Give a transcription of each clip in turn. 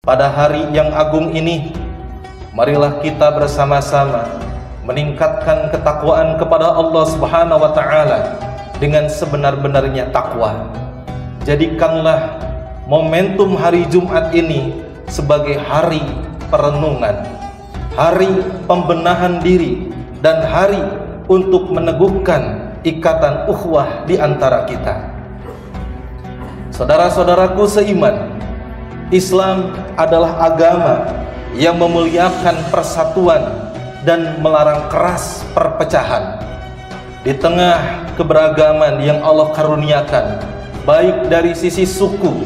Pada hari yang agung ini, marilah kita bersama-sama meningkatkan ketakwaan kepada Allah Subhanahu wa Ta'ala dengan sebenar-benarnya takwa. Jadikanlah momentum hari Jumat ini sebagai hari perenungan, hari pembenahan diri, dan hari untuk meneguhkan ikatan ukhuwah di antara kita. Saudara-saudaraku seiman, Islam adalah agama yang memuliakan persatuan dan melarang keras perpecahan. Di tengah keberagaman yang Allah karuniakan, baik dari sisi suku,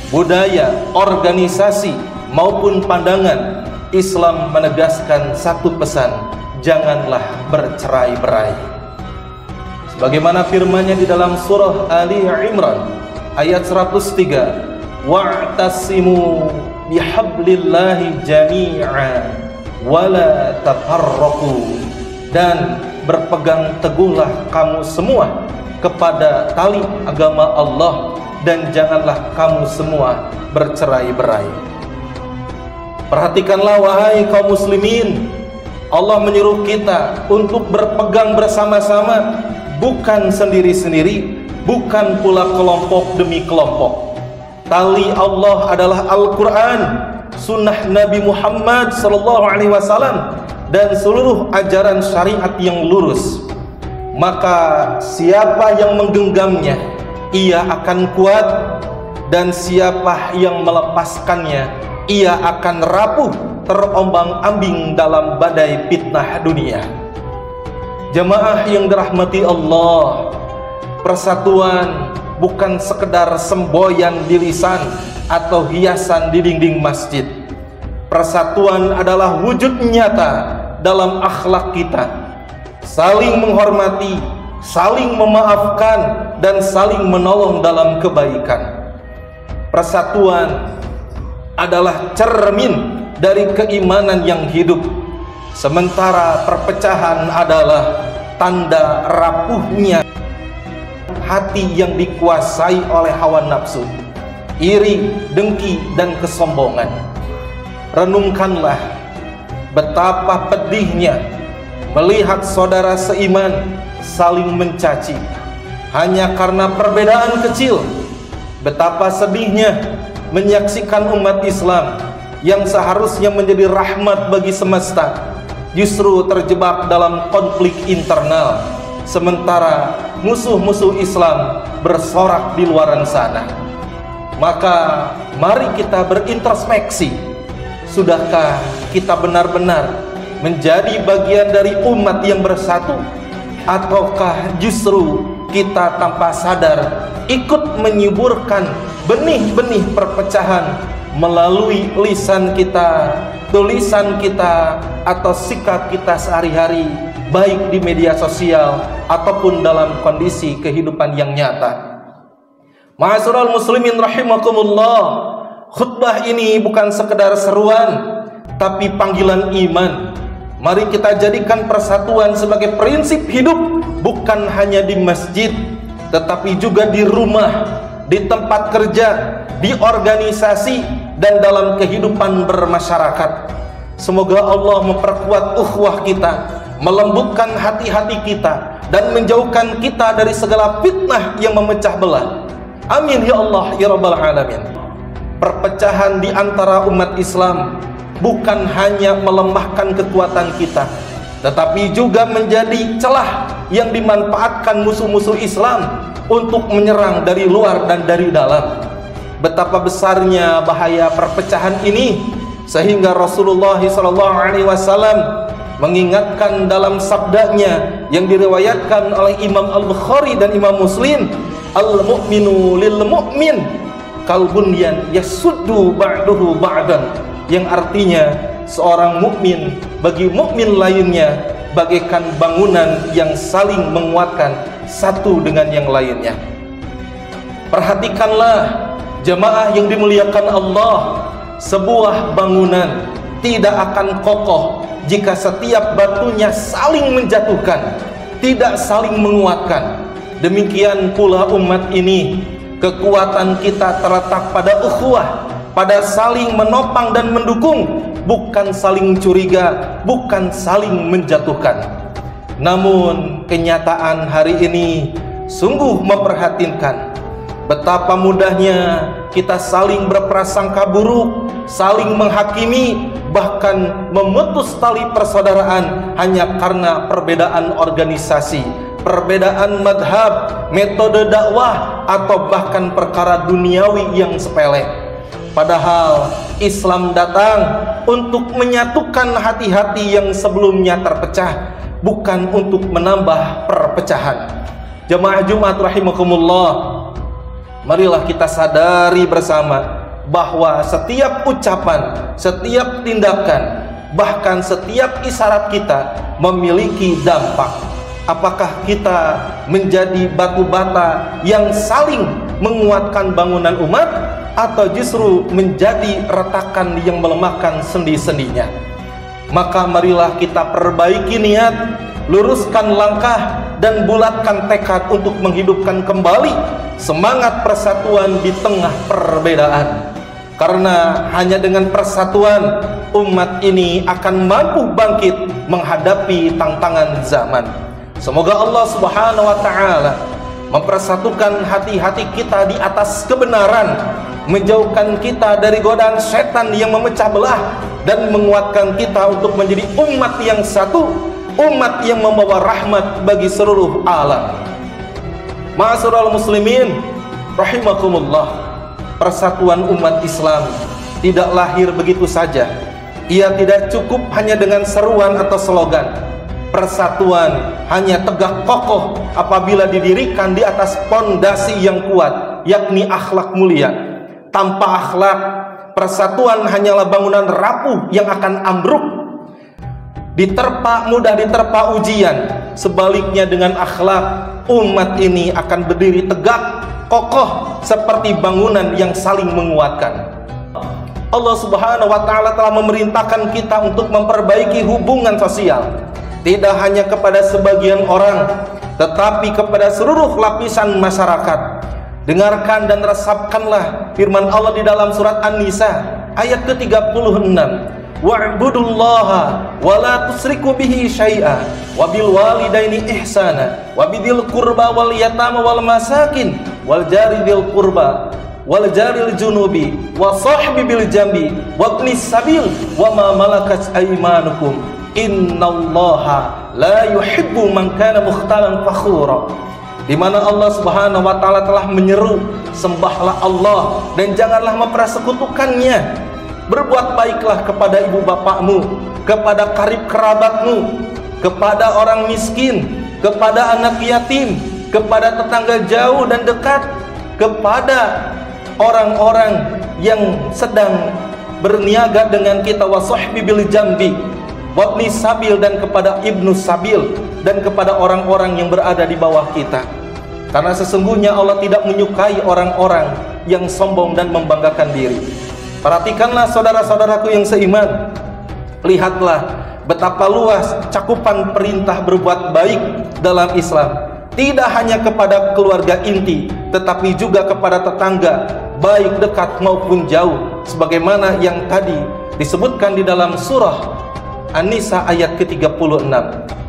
budaya, organisasi, maupun pandangan, Islam menegaskan satu pesan: janganlah bercerai-berai. Sebagaimana firman-Nya di dalam surah Ali Imran ayat 103, wa'tasimu bihablillahi jami'an wala tafarraqu, dan berpegang teguhlah kamu semua kepada tali agama Allah dan janganlah kamu semua bercerai-berai. Perhatikanlah wahai kaum muslimin, Allah menyuruh kita untuk berpegang bersama-sama, bukan sendiri-sendiri, bukan pula kelompok demi kelompok. Tali Allah adalah Al-Quran, sunnah Nabi Muhammad SAW, dan seluruh ajaran syariat yang lurus. Maka siapa yang menggenggamnya, ia akan kuat, dan siapa yang melepaskannya, ia akan rapuh, terombang-ambing dalam badai fitnah dunia. Jemaah yang dirahmati Allah, persatuan bukan sekedar semboyan di lisan atau hiasan di dinding masjid. Persatuan adalah wujud nyata dalam akhlak kita, saling menghormati, saling memaafkan, dan saling menolong dalam kebaikan. Persatuan adalah cermin dari keimanan yang hidup, sementara perpecahan adalah tanda rapuhnya hati yang dikuasai oleh hawa nafsu, iri, dengki, dan kesombongan. Renungkanlah betapa pedihnya melihat saudara seiman saling mencaci hanya karena perbedaan kecil. Betapa sedihnya menyaksikan umat Islam yang seharusnya menjadi rahmat bagi semesta justru terjebak dalam konflik internal, sementara musuh-musuh Islam bersorak di luaran sana. Maka mari kita berintrospeksi, sudahkah kita benar-benar menjadi bagian dari umat yang bersatu, ataukah justru kita tanpa sadar ikut menyuburkan benih-benih perpecahan melalui lisan kita, tulisan kita, atau sikap kita sehari-hari, baik di media sosial ataupun dalam kondisi kehidupan yang nyata. Ma'asyiral muslimin rahimakumullah, khutbah ini bukan sekedar seruan, tapi panggilan iman. Mari kita jadikan persatuan sebagai prinsip hidup, bukan hanya di masjid, tetapi juga di rumah, di tempat kerja, di organisasi, dan dalam kehidupan bermasyarakat. Semoga Allah memperkuat ukhuwah kita, melembutkan hati-hati kita, dan menjauhkan kita dari segala fitnah yang memecah belah. Amin ya Allah ya Rabbal Alamin. Perpecahan di antara umat Islam bukan hanya melemahkan kekuatan kita, tetapi juga menjadi celah yang dimanfaatkan musuh-musuh Islam untuk menyerang dari luar dan dari dalam. Betapa besarnya bahaya perpecahan ini, sehingga Rasulullah SAW mengingatkan dalam sabdanya yang diriwayatkan oleh Imam Al-Bukhari dan Imam Muslim, al-mu'minu lil-mu'min kalbunyan yasuddu ba'duhu ba'dan, yang artinya seorang mukmin bagi mukmin lainnya bagaikan bangunan yang saling menguatkan satu dengan yang lainnya. Perhatikanlah jemaah yang dimuliakan Allah, sebuah bangunan tidak akan kokoh jika setiap batunya saling menjatuhkan, tidak saling menguatkan. Demikian pula umat ini, kekuatan kita terletak pada ukhuwah, pada saling menopang dan mendukung, bukan saling curiga, bukan saling menjatuhkan. Namun kenyataan hari ini sungguh memprihatinkan. Betapa mudahnya kita saling berprasangka buruk, saling menghakimi, bahkan memutus tali persaudaraan hanya karena perbedaan organisasi, perbedaan madhab, metode dakwah, atau bahkan perkara duniawi yang sepele. Padahal Islam datang untuk menyatukan hati-hati yang sebelumnya terpecah, bukan untuk menambah perpecahan. Jemaah Jumat rahimakumullah, marilah kita sadari bersama bahwa setiap ucapan, setiap tindakan, bahkan setiap isyarat kita memiliki dampak. Apakah kita menjadi batu bata yang saling menguatkan bangunan umat, atau justru menjadi retakan yang melemahkan sendi-sendinya? Maka marilah kita perbaiki niat, luruskan langkah, dan bulatkan tekad untuk menghidupkan kembali semangat persatuan di tengah perbedaan. Karena hanya dengan persatuan umat ini akan mampu bangkit menghadapi tantangan zaman. Semoga Allah Subhanahu wa taala mempersatukan hati-hati kita di atas kebenaran, menjauhkan kita dari godaan setan yang memecah belah, dan menguatkan kita untuk menjadi umat yang satu, umat yang membawa rahmat bagi seluruh alam. Ma'asyiral muslimin rahimakumullah, persatuan umat Islam tidak lahir begitu saja. Ia tidak cukup hanya dengan seruan atau slogan. Persatuan hanya tegak kokoh apabila didirikan di atas pondasi yang kuat, yakni akhlak mulia. Tanpa akhlak, persatuan hanyalah bangunan rapuh yang akan ambruk, mudah diterpa ujian. Sebaliknya dengan akhlak, umat ini akan berdiri tegak, kokoh seperti bangunan yang saling menguatkan. Allah Subhanahu wa taala telah memerintahkan kita untuk memperbaiki hubungan sosial, tidak hanya kepada sebagian orang, tetapi kepada seluruh lapisan masyarakat. Dengarkan dan resapkanlah firman Allah di dalam surat An-Nisa ayat ke-36. Wa'budullaha wa la tusriku bihi syai'a wa bil walidaini ihsana wa bidil qurba wal yatama wal masakin wal jari bil qurba wal jaril junubi wa sahbi bil jambi wa ibnis sabil wa ma malakat aymanukum innallaha la yuhibbu man kana mukhtalan fakhura. Di mana Allah Subhanahu wa taala telah menyeru, sembahlah Allah dan janganlah mempersekutukannya. Berbuat baiklah kepada ibu bapakmu, kepada karib kerabatmu, kepada orang miskin, kepada anak yatim, kepada tetangga jauh dan dekat, kepada orang-orang yang sedang berniaga dengan kita, wasahbi bil jambi, wabni sabil, dan kepada ibnu sabil, dan kepada orang-orang yang berada di bawah kita. Karena sesungguhnya Allah tidak menyukai orang-orang yang sombong dan membanggakan diri. Perhatikanlah saudara-saudaraku yang seiman, lihatlah betapa luas cakupan perintah berbuat baik dalam Islam. Tidak hanya kepada keluarga inti, tetapi juga kepada tetangga, baik dekat maupun jauh, sebagaimana yang tadi disebutkan di dalam surah An-Nisa ayat ke-36.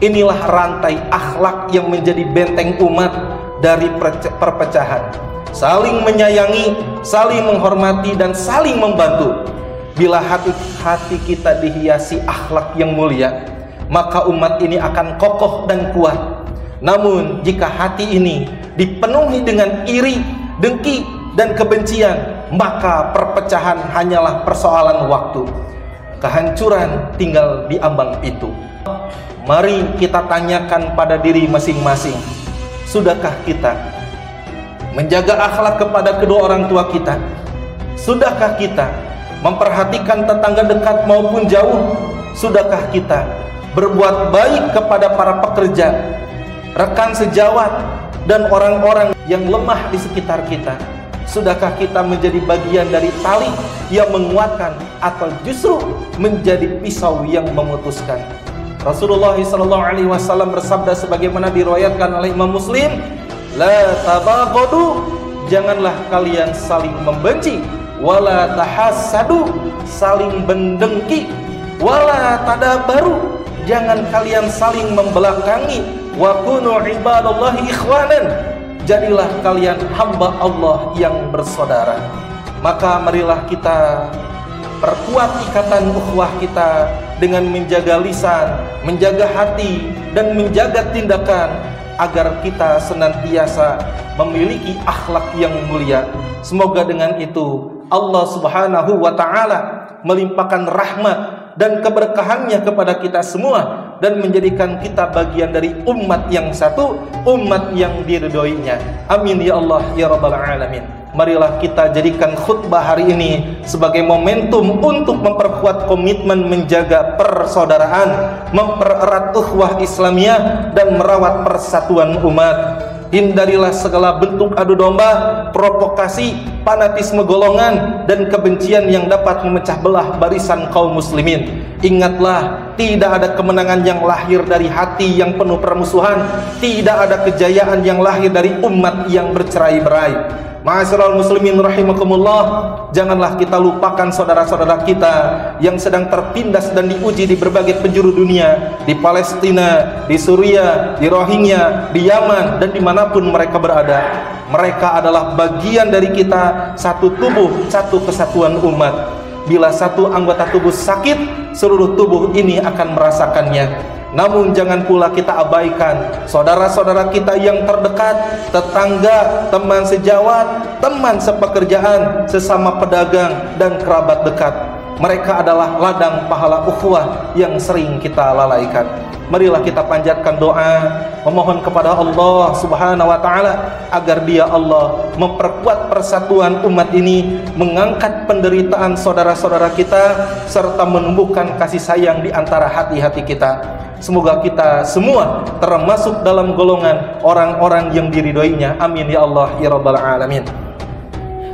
Inilah rantai akhlak yang menjadi benteng umat dari perpecahan. Saling menyayangi, saling menghormati, dan saling membantu. Bila hati kita dihiasi akhlak yang mulia, maka umat ini akan kokoh dan kuat. Namun jika hati ini dipenuhi dengan iri, dengki, dan kebencian, maka perpecahan hanyalah persoalan waktu. Kehancuran tinggal di ambang itu. Mari kita tanyakan pada diri masing-masing, sudahkah kita menjaga akhlak kepada kedua orang tua kita? Sudahkah kita memperhatikan tetangga dekat maupun jauh? Sudahkah kita berbuat baik kepada para pekerja, rekan sejawat, dan orang-orang yang lemah di sekitar kita? Sudahkah kita menjadi bagian dari tali yang menguatkan, atau justru menjadi pisau yang memutuskan? Rasulullah SAW bersabda sebagaimana diriwayatkan oleh Imam Muslim, la tabaghadu, janganlah kalian saling membenci. wala tahassadu, saling mendengki, wala tadabaru, jangan kalian saling membelakangi, wa kunu ibadallahi ikhwanan, jadilah kalian hamba Allah yang bersaudara. Maka marilah kita perkuat ikatan ukhuwah kita dengan menjaga lisan, menjaga hati, dan menjaga tindakan agar kita senantiasa memiliki akhlak yang mulia. Semoga dengan itu Allah Subhanahu wa ta'ala melimpahkan rahmat dan keberkahannya kepada kita semua dan menjadikan kita bagian dari umat yang satu, umat yang diridhoinya. Amin ya Allah ya rabbal alamin. Marilah kita jadikan khutbah hari ini sebagai momentum untuk memperkuat komitmen menjaga persaudaraan, mempererat ukhuwah Islamiyah, dan merawat persatuan umat. Hindarilah segala bentuk adu domba, provokasi, fanatisme golongan, dan kebencian yang dapat memecah belah barisan kaum muslimin. Ingatlah, tidak ada kemenangan yang lahir dari hati yang penuh permusuhan, tidak ada kejayaan yang lahir dari umat yang bercerai-berai. Ma'asyiral muslimin rahimakumullah, janganlah kita lupakan saudara-saudara kita yang sedang tertindas dan diuji di berbagai penjuru dunia, di Palestina, di Suriah, di Rohingya, di Yaman, dan dimanapun mereka berada. Mereka adalah bagian dari kita, satu tubuh, satu kesatuan umat. Bila satu anggota tubuh sakit, seluruh tubuh ini akan merasakannya. Namun jangan pula kita abaikan saudara-saudara kita yang terdekat, tetangga, teman sejawat, teman sepekerjaan, sesama pedagang, dan kerabat dekat. Mereka adalah ladang pahala ukhuwah yang sering kita lalaikan. Marilah kita panjatkan doa, memohon kepada Allah Subhanahu wa ta'ala agar Dia Allah memperkuat persatuan umat ini, mengangkat penderitaan saudara-saudara kita, serta menumbuhkan kasih sayang di antara hati-hati kita. Semoga kita semua termasuk dalam golongan orang-orang yang diridhoinya. Amin ya Allah ya rabbal alamin.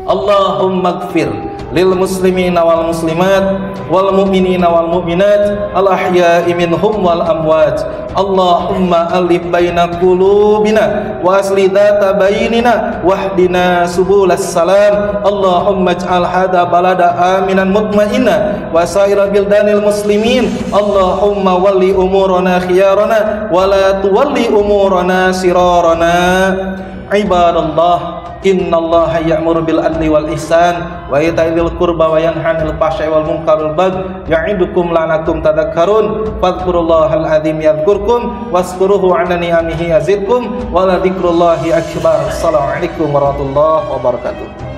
Allahumma ighfir lil muslimina wal muslimat wal mu'minina wal mu'minat al ahya'i minhum wal amwat. Allahumma alif baina qulubina wa asli dhata bainina wahdina subulas salam. Allahumma ij'al hada balada aminan mutmainna wa saira bildanil muslimin. Allahumma walli umurana khiyarana wa la tuwalli umurana sirarana. Ibadallah, innallaha ya'muru bil adli wal ihsan wa ita'i dzil qurba wa yanha 'anil fahsya'i wal munkari wal baghi ya'idukum la'allakum tadhakkarun. Fadhkurullahal 'azim yadhkurkum wazkuruhu 'ala ni'amihi yazidkum wa la dzikrullahi akbar. Assalamualaikum warahmatullahi wabarakatuh.